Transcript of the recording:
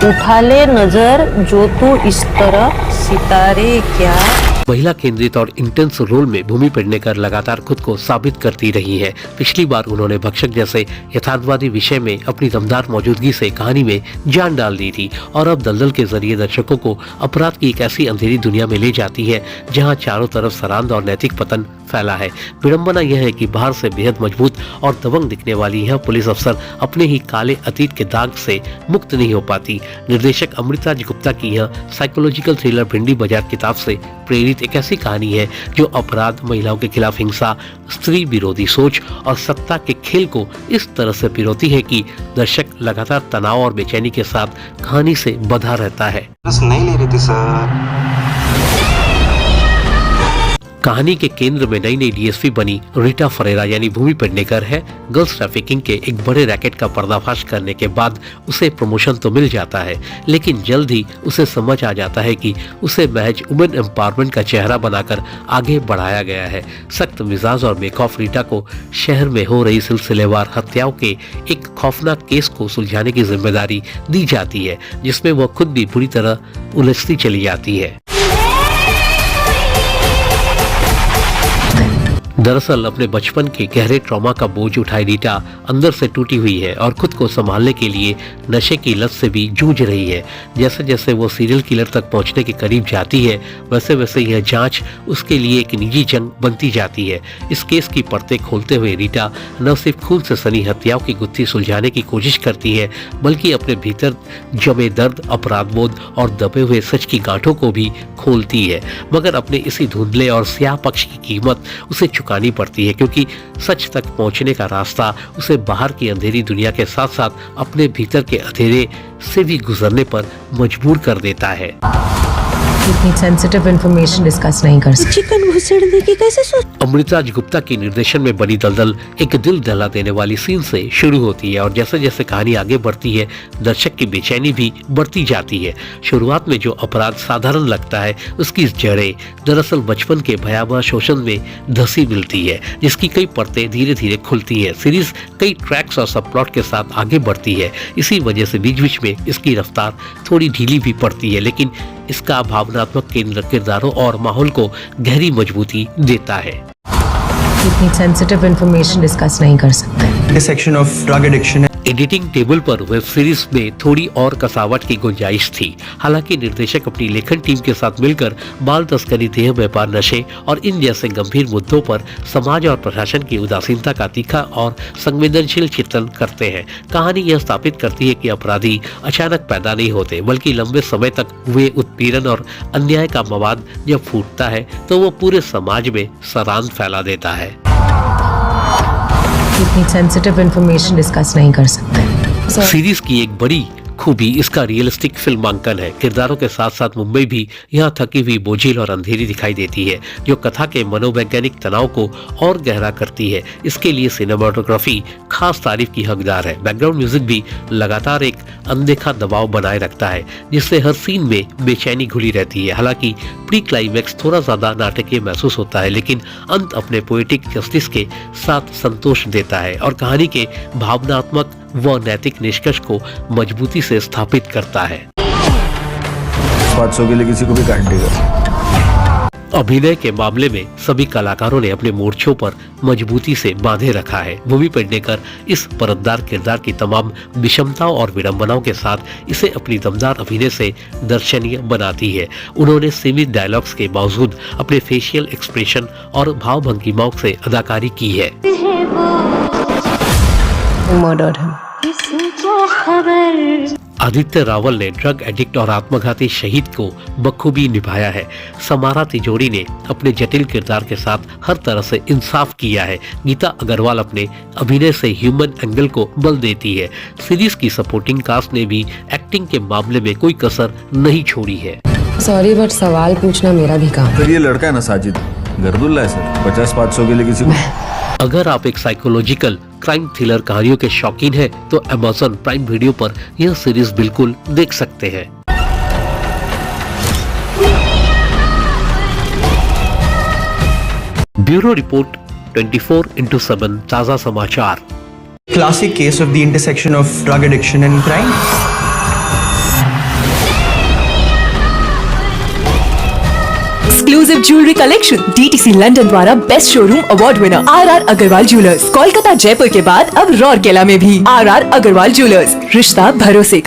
उठा ले नजर जो तू इस तरह सितारे क्या। महिला केंद्रित और इंटेंस रोल में भूमि पेडनेकर लगातार खुद को साबित करती रही है। पिछली बार उन्होंने भक्षक जैसे यथार्थवादी विषय में अपनी दमदार मौजूदगी से कहानी में जान डाल दी थी और अब दलदल के जरिए दर्शकों को अपराध की एक ऐसी अंधेरी दुनिया में ले जाती है जहां चारों तरफ सरांध और नैतिक पतन फैला है। विडंबना यह है कि बाहर से बेहद मजबूत और दबंग दिखने वाली यह पुलिस अफसर अपने ही काले अतीत के दाग से मुक्त नहीं हो पाती। निर्देशक अमृताज गुप्ता की यह साइकोलॉजिकल थ्रिलर भिंडी बाजार किताब से प्रेरित एक ऐसी कहानी है जो अपराध, महिलाओं के खिलाफ हिंसा, स्त्री विरोधी सोच और सत्ता के खेल को इस तरह से पिरोती है कि दर्शक लगातार तनाव और बेचैनी के साथ कहानी से बंधा रहता है। नहीं ले रही थी सर। कहानी के केंद्र में नई डीएसपी बनी रीटा फरेरा यानी भूमि पेडनेकर है। गर्ल्स ट्रैफिकिंग के एक बड़े रैकेट का पर्दाफाश करने के बाद उसे प्रमोशन तो मिल जाता है, लेकिन जल्द ही उसे समझ आ जाता है कि उसे महज वुमेन एम्पावरमेंट का चेहरा बनाकर आगे बढ़ाया गया है। सख्त मिजाज और बेखौफ रीटा को शहर में हो रही सिलसिलेवार हत्याओं के एक खौफनाक केस को सुलझाने की जिम्मेदारी दी जाती है, जिसमें वह खुद भी बुरी तरह उलझती चली जाती है। दरअसल अपने बचपन के गहरे ट्रॉमा का बोझ उठाए रीटा अंदर से टूटी हुई है और खुद को संभालने के लिए नशे की लत से भी जूझ रही है। जैसे जैसे वो सीरियल किलर तक पहुंचने के करीब जाती है, वैसे वैसे यह जांच उसके लिए एक निजी जंग बनती जाती है। इस केस की परतें खोलते हुए रीटा न सिर्फ खून से सनी हत्याओं की गुत्थी सुलझाने की कोशिश करती है, बल्कि अपने भीतर जमे दर्द, अपराधबोध और दबे हुए सच की गांठों को भी खोलती है। मगर अपने इसी धुंधले और स्याह पक्ष की कीमत उसे चुकानी पड़ती है, क्योंकि सच तक पहुंचने का रास्ता उसे बाहर की अंधेरी दुनिया के साथ साथ अपने भीतर के अंधेरे से भी गुजरने पर मजबूर कर देता है। इतनी सेंसिटिव इंफॉर्मेशन डिस्कस नहीं कर सकते। चिकन घुसेड़ने की कैसे सोच। अमृताज गुप्ता की निर्देशन में बनी दलदल एक दिल दहला देने वाली सीन से शुरू होती है और जैसे जैसे कहानी आगे बढ़ती है, दर्शक की बेचैनी भी बढ़ती जाती है। शुरुआत में जो अपराध साधारण लगता है, उसकी जड़ें दरअसल बचपन के भयावह शोषण में धसी मिलती है, जिसकी कई परतें धीरे धीरे खुलती है। सीरीज कई ट्रैक्स और सब प्लॉट के साथ आगे बढ़ती है। इसी वजह से बीच बीच में इसकी रफ्तार थोड़ी ढीली भी पड़ती है, लेकिन इसका भावनात्मक केंद्र किरदारों और माहौल को गहरी मजबूती देता है। इतनी सेंसिटिव इंफॉर्मेशन डिस्कस नहीं कर सकते। Section of drug addiction editing table पर वेब सीरीज में थोड़ी और कसावट की गुंजाइश थी। हालांकि निर्देशक अपनी लेखन टीम के साथ मिलकर बाल तस्करी, देह व्यापार, नशे और इन जैसे गंभीर मुद्दों पर समाज और प्रशासन की उदासीनता का तीखा और संवेदनशील चित्रण करते हैं। कहानी यह स्थापित करती है कि अपराधी अचानक पैदा नहीं होते, बल्कि लंबे समय तक हुए उत्पीड़न और अन्याय का मवाद जब फूटता है तो वो पूरे समाज में सरांध फैला देता है। इतनी सेंसिटिव इंफॉर्मेशन डिस्कस नहीं कर सकते। सीरीज की एक बड़ी खूबी इसका रियलिस्टिक फिल्मांकन है। किरदारों के साथ साथ मुंबई भी यहाँ थकी हुई, बोझिल और अंधेरी दिखाई देती है, जो कथा के मनोवैज्ञानिक तनाव को और गहरा करती है। इसके लिए सिनेमाटोग्राफी खास तारीफ की हकदार है। बैकग्राउंड म्यूजिक भी लगातार एक अनदेखा दबाव बनाए रखता है, जिससे हर सीन में बेचैनी घुली रहती है। हालांकि प्री क्लाइमैक्स थोड़ा ज्यादा नाटकीय महसूस होता है, लेकिन अंत अपने पोएटिक जस्टिस के साथ संतोष देता है और कहानी के भावनात्मक व नैतिक निष्कर्ष को मजबूती से स्थापित करता है। 500 के लिए किसी को भी काट देगा। अभिनय के मामले में सभी कलाकारों ने अपने मोर्चों पर मजबूती से बांधे रखा है। भूमि पेडनेकर इस परतदार किरदार की तमाम विषमताओं और विडंबनाओं के साथ इसे अपनी दमदार अभिनय से दर्शनीय बनाती है। उन्होंने सीमित डायलॉग्स के बावजूद अपने फेशियल एक्सप्रेशन और भाव भंगिमाओं से अदाकारी की है। आदित्य रावल ने ड्रग एडिक्ट और आत्मघाती शहीद को बखूबी निभाया है। समारा तिजोरी ने अपने जटिल किरदार के साथ हर तरह से इंसाफ किया है। गीता अग्रवाल अपने अभिनय से ह्यूमन एंगल को बल देती है। सीरीज की सपोर्टिंग कास्ट ने भी एक्टिंग के मामले में कोई कसर नहीं छोड़ी है। सॉरी बट सवाल पूछना मेरा भी काम। फिर ये लड़का है ना साजिद, गर्दुल्ला है सर। 50-500 के लिए किसी को। अगर आप एक साइकोलॉजिकल क्राइम थ्रिलर कहानियों के शौकीन हैं, तो Amazon प्राइम वीडियो पर यह सीरीज बिल्कुल देख सकते हैं। ब्यूरो रिपोर्ट 24/7 ताजा समाचार। Classic case of the intersection of drug addiction and crime. Exclusive jewellery collection DTC London द्वारा best showroom award winner RR Agarwal jewellers, Kolkata Jaipur के बाद अब रौरकेला में भी RR अग्रवाल ज्वेलर्स, रिश्ता भरोसे का।